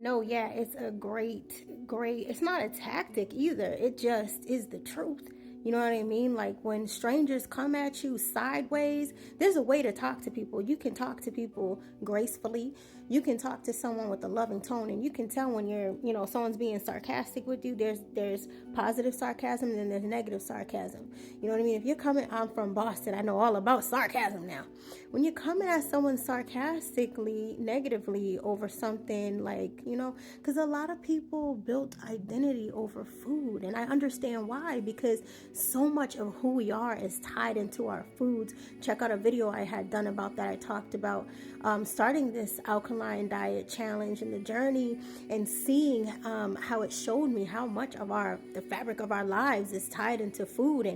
No, yeah, it's a great, it's not a tactic either. It just is the truth. You know what I mean? Like when strangers come at you sideways, there's a way to talk to people. You can talk to people gracefully. You can talk to someone with a loving tone, and you can tell when someone's being sarcastic with you. There's positive sarcasm and then there's negative sarcasm. You know what I mean? If you're coming, I'm from Boston. I know all about sarcasm now. When you're coming at someone sarcastically, negatively over something like, because a lot of people built identity over food, and I understand why, because so much of who we are is tied into our foods. Check out a video I had done about that. I talked about starting this alkaline diet challenge and the journey, and seeing how it showed me how much of the fabric of our lives is tied into food,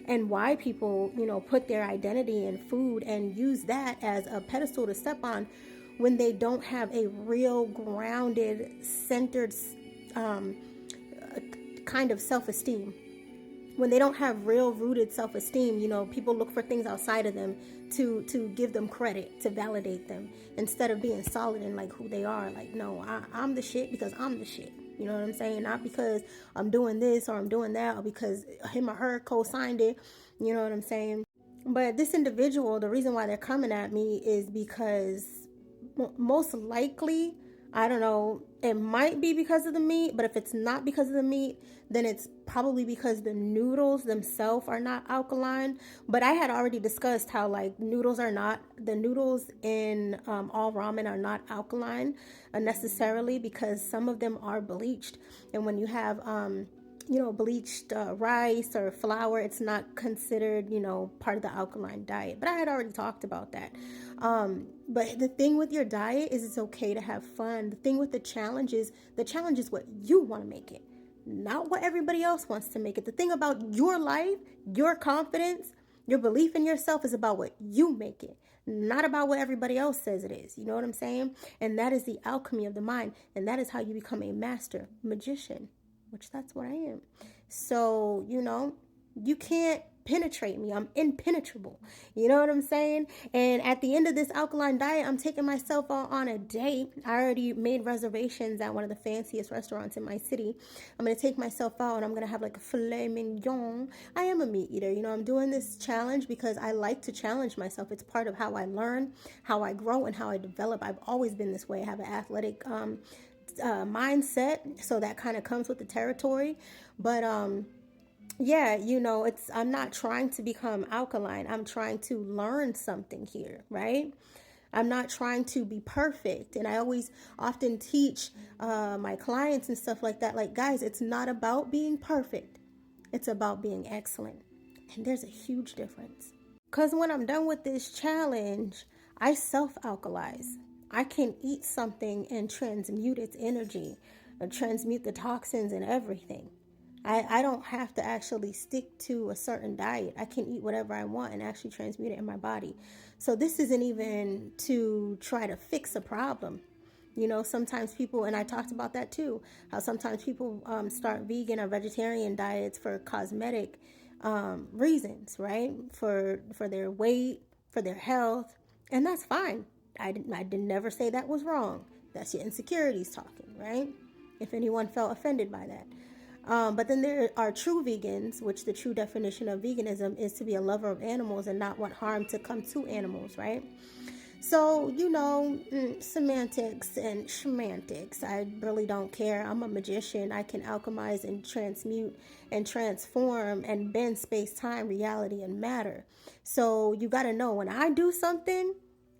and why people, put their identity in food and use that as a pedestal to step on when they don't have a real grounded, centered kind of self-esteem. When they don't have real rooted self-esteem, people look for things outside of them to give them credit, to validate them, instead of being solid in like who they are. Like, no, I'm the shit because I'm the shit. You know what I'm saying? Not because I'm doing this or I'm doing that, or because him or her co-signed it. You know what I'm saying? But this individual, the reason why they're coming at me is because most likely, I don't know, it might be because of the meat, but if it's not because of the meat, then it's probably because the noodles themselves are not alkaline. But I had already discussed how like the noodles in all ramen are not alkaline necessarily, because some of them are bleached. And when you have bleached rice or flour, it's not considered, part of the alkaline diet. But I had already talked about that. But the thing with your diet is it's okay to have fun. The thing with the challenge is what you want to make it, not what everybody else wants to make it. The thing about your life, your confidence, your belief in yourself is about what you make it, not about what everybody else says it is. You know what I'm saying? And that is the alchemy of the mind. And that is how you become a master magician, which that's what I am. So, you can't penetrate me. I'm impenetrable. You know what I'm saying? And at the end of this alkaline diet, I'm taking myself out on a date. I already made reservations at one of the fanciest restaurants in my city. I'm going to take myself out and I'm going to have like a filet mignon. I am a meat eater. I'm doing this challenge because I like to challenge myself. It's part of how I learn, how I grow, and how I develop. I've always been this way. I have an athletic mindset, so that kind of comes with the territory. But I'm not trying to become alkaline. I'm trying to learn something here, right? I'm not trying to be perfect. And I often teach my clients and stuff like that, like, guys, it's not about being perfect. It's about being excellent. And there's a huge difference. Because when I'm done with this challenge, I self-alkalize. I can eat something and transmute its energy, or transmute the toxins and everything. I don't have to actually stick to a certain diet. I can eat whatever I want and actually transmute it in my body. So this isn't even to try to fix a problem. Sometimes people, and I talked about that too, how sometimes people start vegan or vegetarian diets for cosmetic reasons, right? For their weight, for their health, and that's fine. I did never say that was wrong. That's your insecurities talking, right? If anyone felt offended by that. But then there are true vegans, which the true definition of veganism is to be a lover of animals and not want harm to come to animals, right? So, semantics and semantics, I really don't care. I'm a magician. I can alchemize and transmute and transform and bend space, time, reality, and matter. So you got to know, when I do something,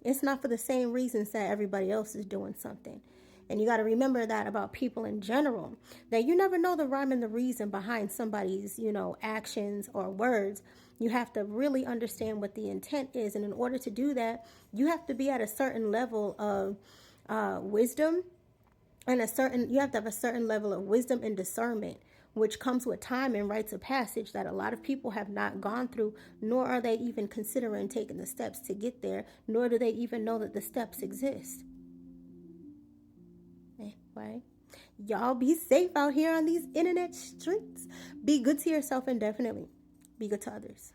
it's not for the same reasons that everybody else is doing something. And you got to remember that about people in general, that you never know the rhyme and the reason behind somebody's, actions or words. You have to really understand what the intent is. And in order to do that, you have to be at a certain level of wisdom, and you have to have a certain level of wisdom and discernment, which comes with time and rites of passage that a lot of people have not gone through, nor are they even considering taking the steps to get there, nor do they even know that the steps exist. Right? Y'all be safe out here on these internet streets. Be good to yourself, and definitely be good to others.